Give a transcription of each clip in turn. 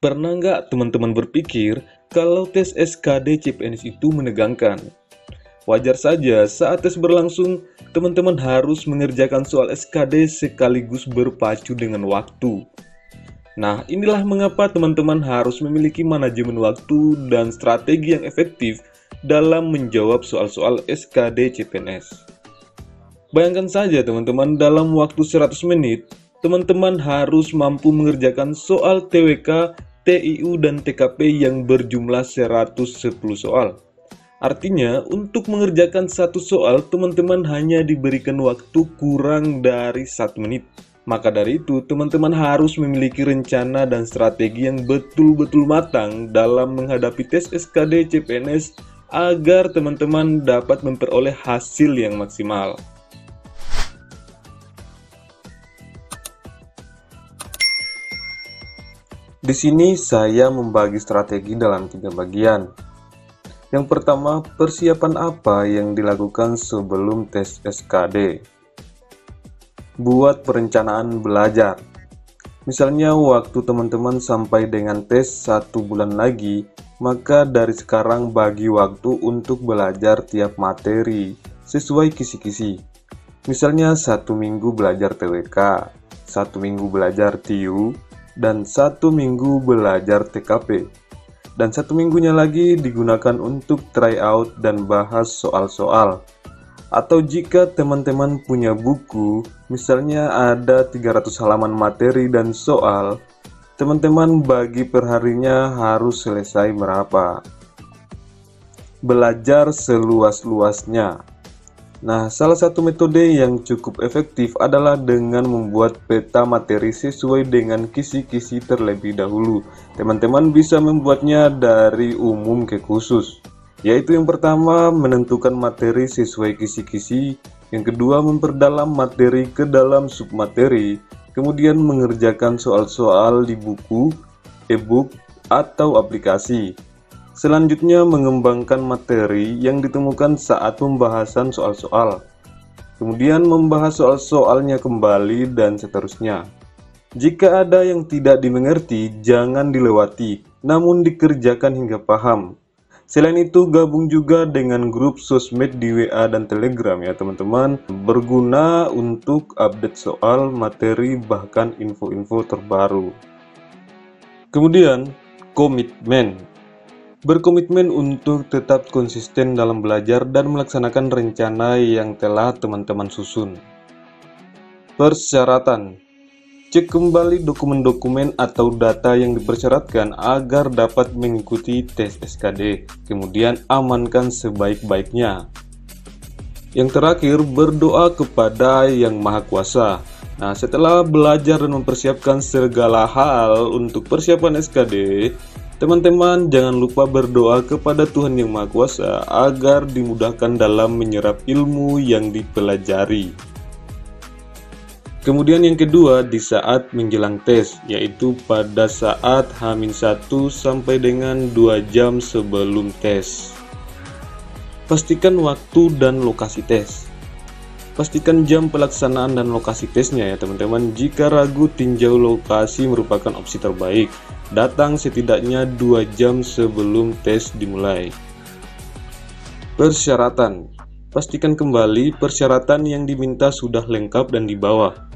Pernah nggak teman-teman berpikir kalau tes SKD CPNS itu menegangkan? Wajar saja saat tes berlangsung, teman-teman harus mengerjakan soal SKD sekaligus berpacu dengan waktu. Nah, inilah mengapa teman-teman harus memiliki manajemen waktu dan strategi yang efektif dalam menjawab soal-soal SKD CPNS. Bayangkan saja teman-teman, dalam waktu 100 menit, teman-teman harus mampu mengerjakan soal TWK, TIU, dan TKP yang berjumlah 110 soal. Artinya, untuk mengerjakan satu soal, teman-teman hanya diberikan waktu kurang dari 1 menit. Maka dari itu, teman-teman harus memiliki rencana dan strategi yang betul-betul matang dalam menghadapi tes SKD CPNS agar teman-teman dapat memperoleh hasil yang maksimal. Di sini saya membagi strategi dalam 3 bagian. Yang pertama, persiapan apa yang dilakukan sebelum tes SKD? Buat perencanaan belajar. Misalnya waktu teman-teman sampai dengan tes 1 bulan lagi, maka dari sekarang bagi waktu untuk belajar tiap materi sesuai kisi-kisi. Misalnya 1 minggu belajar TWK, 1 minggu belajar TIU, dan 1 minggu belajar TKP, dan 1 minggunya lagi digunakan untuk tryout dan bahas soal-soal. Atau jika teman-teman punya buku, misalnya ada 300 halaman materi dan soal, teman-teman bagi perharinya harus selesai berapa. Belajar seluas-luasnya. Nah, salah satu metode yang cukup efektif adalah dengan membuat peta materi sesuai dengan kisi-kisi terlebih dahulu. Teman-teman bisa membuatnya dari umum ke khusus, yaitu yang pertama menentukan materi sesuai kisi-kisi, yang kedua memperdalam materi ke dalam submateri, kemudian mengerjakan soal-soal di buku, e-book, atau aplikasi. Selanjutnya, mengembangkan materi yang ditemukan saat pembahasan soal-soal. Kemudian membahas soal-soalnya kembali dan seterusnya. Jika ada yang tidak dimengerti, jangan dilewati, namun dikerjakan hingga paham. Selain itu, gabung juga dengan grup sosmed di WA dan Telegram ya teman-teman. Berguna untuk update soal, materi, bahkan info-info terbaru. Kemudian, komitmen. Berkomitmen untuk tetap konsisten dalam belajar dan melaksanakan rencana yang telah teman-teman susun. Persyaratan. Cek kembali dokumen-dokumen atau data yang dipersyaratkan agar dapat mengikuti tes SKD. Kemudian amankan sebaik-baiknya. Yang terakhir, berdoa kepada Yang Maha Kuasa. Nah, setelah belajar dan mempersiapkan segala hal untuk persiapan SKD, teman-teman jangan lupa berdoa kepada Tuhan Yang Maha Kuasa agar dimudahkan dalam menyerap ilmu yang dipelajari. Kemudian yang kedua, di saat menjelang tes, yaitu pada saat H-1 sampai dengan 2 jam sebelum tes. Pastikan waktu dan lokasi tes. Pastikan jam pelaksanaan dan lokasi tesnya ya teman-teman. Jika ragu, tinjau lokasi merupakan opsi terbaik. Datang setidaknya 2 jam sebelum tes dimulai. Persyaratan. Pastikan kembali persyaratan yang diminta sudah lengkap dan di bawah.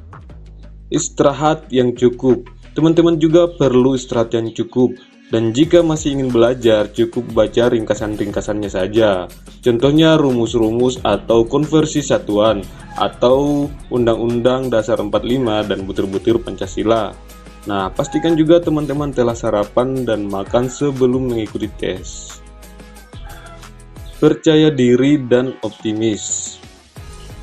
Istirahat yang cukup. Teman-teman juga perlu istirahat yang cukup. Dan jika masih ingin belajar, cukup baca ringkasan-ringkasannya saja. Contohnya rumus-rumus atau konversi satuan, atau Undang-Undang Dasar 45 dan butir-butir Pancasila. Nah, pastikan juga teman-teman telah sarapan dan makan sebelum mengikuti tes. Percaya diri dan optimis.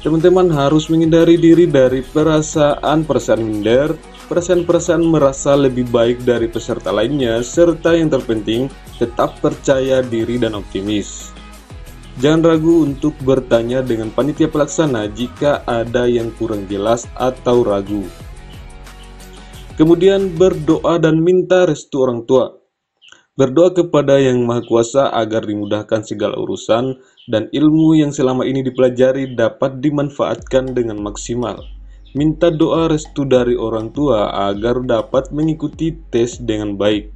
Teman-teman harus menghindari diri dari perasaan-perasaan minder, perasaan-perasaan merasa lebih baik dari peserta lainnya, serta yang terpenting, tetap percaya diri dan optimis. Jangan ragu untuk bertanya dengan panitia pelaksana jika ada yang kurang jelas atau ragu. Kemudian berdoa dan minta restu orang tua. Berdoa kepada Yang Maha Kuasa agar dimudahkan segala urusan dan ilmu yang selama ini dipelajari dapat dimanfaatkan dengan maksimal. Minta doa restu dari orang tua agar dapat mengikuti tes dengan baik.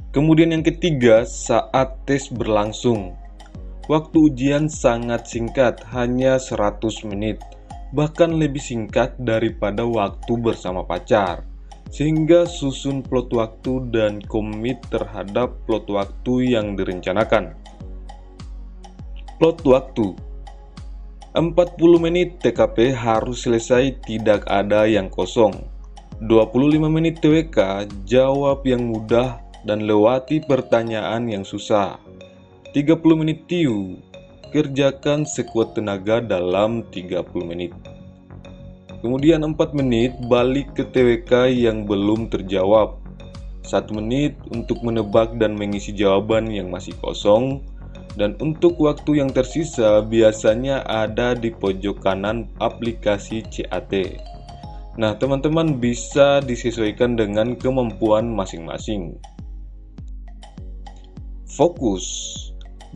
Kemudian yang ketiga, saat tes berlangsung. Waktu ujian sangat singkat, hanya 100 menit, bahkan lebih singkat daripada waktu bersama pacar. Sehingga susun plot waktu dan komit terhadap plot waktu yang direncanakan. Plot waktu 40 menit TKP harus selesai, tidak ada yang kosong. 25 menit TWK, jawab yang mudah dan lewati pertanyaan yang susah. 30 menit TIU, kerjakan sekuat tenaga dalam 30 menit. Kemudian 4 menit balik ke TWK yang belum terjawab. 1 menit untuk menebak dan mengisi jawaban yang masih kosong. Dan untuk waktu yang tersisa biasanya ada di pojok kanan aplikasi CAT. Nah, teman-teman bisa disesuaikan dengan kemampuan masing-masing. Fokus.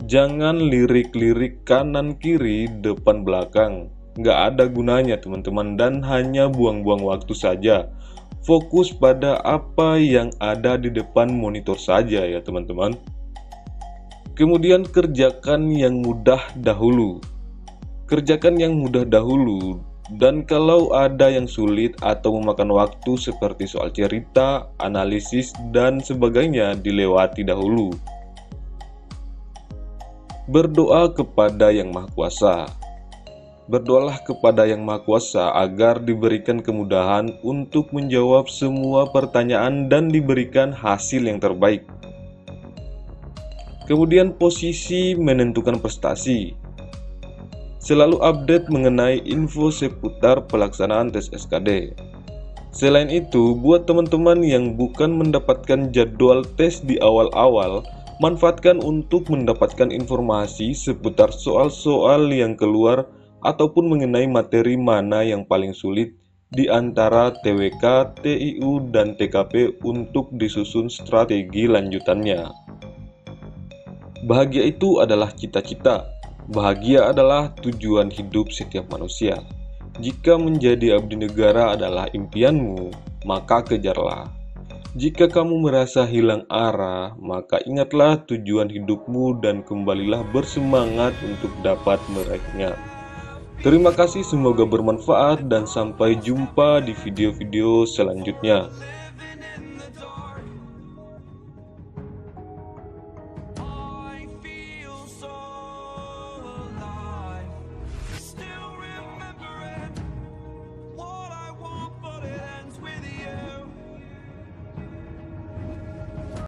Jangan lirik-lirik kanan kiri depan belakang, nggak ada gunanya teman-teman, dan hanya buang-buang waktu saja. Fokus pada apa yang ada di depan monitor saja ya teman-teman. Kemudian kerjakan yang mudah dahulu. Kerjakan yang mudah dahulu, dan kalau ada yang sulit atau memakan waktu seperti soal cerita, analisis, dan sebagainya dilewati dahulu. Berdoa kepada Yang Maha Kuasa. Berdoalah kepada Yang Maha Kuasa agar diberikan kemudahan untuk menjawab semua pertanyaan dan diberikan hasil yang terbaik. Kemudian posisi menentukan prestasi. Selalu update mengenai info seputar pelaksanaan tes SKD. Selain itu, buat teman-teman yang bukan mendapatkan jadwal tes di awal-awal, manfaatkan untuk mendapatkan informasi seputar soal-soal yang keluar ataupun mengenai materi mana yang paling sulit di antara TWK, TIU, dan TKP untuk disusun strategi lanjutannya. Bahagia itu adalah cita-cita. Bahagia adalah tujuan hidup setiap manusia. Jika menjadi abdi negara adalah impianmu, maka kejarlah. Jika kamu merasa hilang arah, maka ingatlah tujuan hidupmu dan kembalilah bersemangat untuk dapat meraihnya. Terima kasih, semoga bermanfaat dan sampai jumpa di video-video selanjutnya.